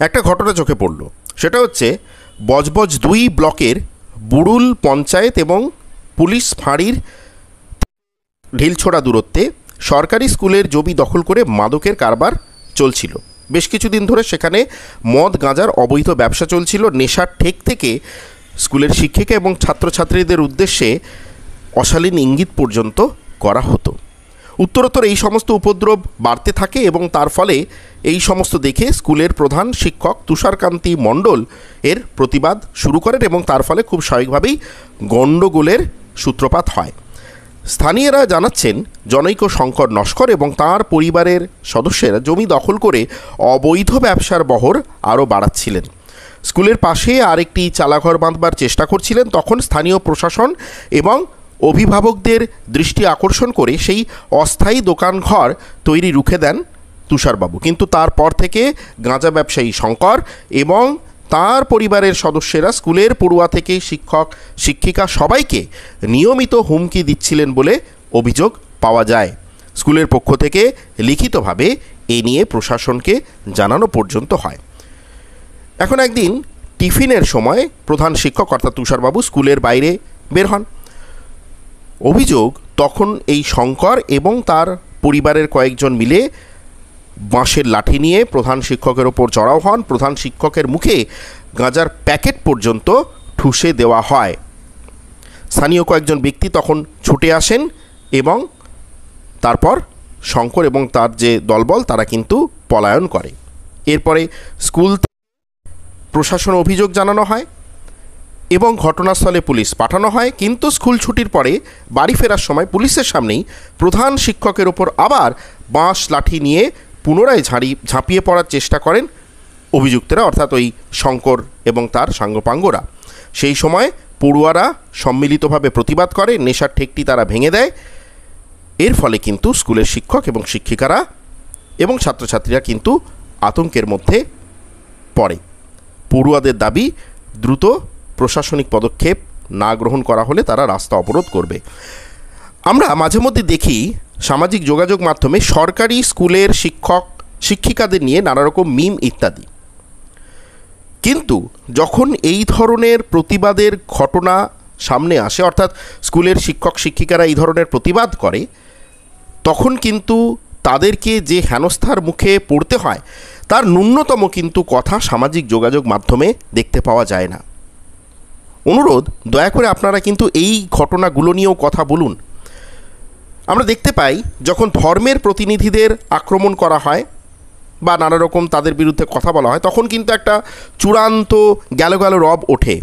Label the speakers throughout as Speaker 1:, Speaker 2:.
Speaker 1: একটা ঘটনা চোখে পড়ল, সেটা হচ্ছে বজবজ 2 ব্লকের বুড়ুল পঞ্চায়েত এবং পুলিশ ফাঁড়ির ঢিলছোড়া দূরত্বে সরকারি স্কুলের জমি দখল করে মাদকের কারবার চলছিল। বেশ কিছুদিন ধরে সেখানে মদ গাঁজার অবৈধ ব্যবসা চলছিল। নেশার ঠেক থেকে স্কুলের শিক্ষিকা এবং ছাত্রছাত্রীদের উদ্দেশ্যে অশালীন ইঙ্গিত পর্যন্ত করা হতো। উত্তরোত্তর এই সমস্ত উপদ্রব বাড়তে থাকে এবং তার ফলে এই সমস্ত দেখে স্কুলের প্রধান শিক্ষক তুষারকান্তি মণ্ডল এর প্রতিবাদ শুরু করেন এবং তার ফলে খুব স্বাভাবিকভাবেই গণ্ডগোলের সূত্রপাত হয়। স্থানীয়রা জানাচ্ছেন জনৈক শঙ্কর নস্কর এবং তাঁর পরিবারের সদস্যরা জমি দখল করে অবৈধ ব্যবসার বহর আরও বাড়াচ্ছিলেন। স্কুলের পাশে আরেকটি চালাঘর বাঁধবার চেষ্টা করছিলেন। তখন স্থানীয় প্রশাসন এবং অভিভাবকদের দৃষ্টি আকর্ষণ করে সেই অস্থায়ী দোকানঘর তৈরি রুখে দেন তুষারবাবু। কিন্তু তারপর থেকে গাঁজা ব্যবসায়ী শঙ্কর এবং তার পরিবারের সদস্যরা স্কুলের পড়ুয়া থেকে শিক্ষক শিক্ষিকা সবাইকে নিয়মিত হুমকি দিচ্ছিলেন বলে অভিযোগ পাওয়া যায়। স্কুলের পক্ষ থেকে লিখিতভাবে এ নিয়ে প্রশাসনকে জানানো পর্যন্ত হয়। এখন একদিন টিফিনের সময় প্রধান শিক্ষক অর্থাৎ তুষারবাবু স্কুলের বাইরে বের হন। অভিযোগ তখন এই শঙ্কর এবং তার পরিবারের কয়েকজন মিলে বাঁশের লাঠি নিয়ে প্রধান শিক্ষকের ওপর চড়াও হন। প্রধান শিক্ষকের মুখে গাঁজার প্যাকেট পর্যন্ত ঠুসে দেওয়া হয়। স্থানীয় কয়েকজন ব্যক্তি তখন ছুটে আসেন এবং তারপর শঙ্কর এবং তার যে দলবল তারা কিন্তু পলায়ন করে। এরপরে স্কুল প্রশাসন অভিযোগ জানানো হয় এবং ঘটনাস্থলে পুলিশ পাঠানো হয়। কিন্তু স্কুল ছুটির পরে বাড়ি ফেরার সময় পুলিশের সামনেই প্রধান শিক্ষকের ওপর আবার বাঁশ লাঠি নিয়ে পুনরায় ঝাঁপিয়ে পড়ার চেষ্টা করেন অভিযুক্তরা, অর্থাৎ ওই শঙ্কর এবং তার সাঙ্গপাঙ্গরা। সেই সময় পড়ুয়ারা সম্মিলিতভাবে প্রতিবাদ করে, নেশার ঠেকটি তারা ভেঙে দেয়। এর ফলে কিন্তু স্কুলের শিক্ষক এবং শিক্ষিকারা এবং ছাত্রছাত্রীরা কিন্তু আতঙ্কের মধ্যে পড়ে। পড়ুয়াদের দাবি দ্রুত প্রশাসনিক পদক্ষেপ না গ্রহণ করা হলে তারা রাস্তা অবরোধ করবে। আমরা মাঝে মধ্যে দেখি সামাজিক যোগাযোগ মাধ্যমে সরকারি স্কুলের শিক্ষক শিক্ষিকাদের নিয়ে নানা রকম মিম ইত্যাদি, কিন্তু যখন এই ধরনের প্রতিবাদের ঘটনা সামনে আসে, অর্থাৎ স্কুলের শিক্ষক শিক্ষিকারা এই ধরনের প্রতিবাদ করে, তখন কিন্তু তাদেরকে যে হেনস্থার মুখে পড়তে হয় তার ন্যূনতম কিন্তু কথা সামাজিক যোগাযোগ মাধ্যমে দেখতে পাওয়া যায় না। অনুরোধ, দয়া করে আপনারা কিন্তু এই ঘটনাগুলো নিয়েও কথা বলুন। আমরা দেখতে পাই যখন ধর্মের প্রতিনিধিদের আক্রমণ করা হয় বা নানা রকম তাদের বিরুদ্ধে কথা বলা হয় তখন কিন্তু একটা চূড়ান্ত গেল রব ওঠে।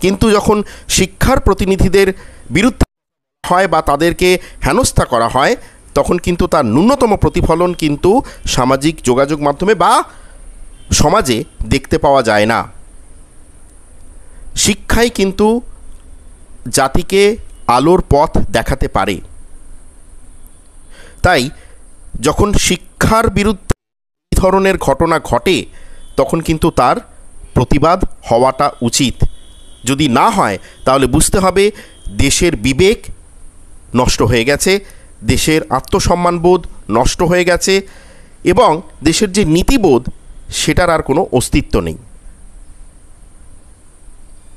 Speaker 1: কিন্তু যখন শিক্ষার প্রতিনিধিদের বিরুদ্ধে হয় বা তাদেরকে হেনস্থা করা হয় তখন কিন্তু তার ন্যূনতম প্রতিফলন কিন্তু সামাজিক যোগাযোগ মাধ্যমে বা সমাজে দেখতে পাওয়া যায় না। শিক্ষাই কিন্তু জাতিকে আলোর পথ দেখাতে পারে। তাই যখন শিক্ষার বিরুদ্ধে এই ধরনের ঘটনা ঘটে তখন কিন্তু তার প্রতিবাদ হওয়াটা উচিত। যদি না হয় তাহলে বুঝতে হবে দেশের বিবেক নষ্ট হয়ে গেছে, দেশের আত্মসম্মানবোধ নষ্ট হয়ে গেছে এবং দেশের যে নীতিবোধ সেটার আর কোনো অস্তিত্ব নেই।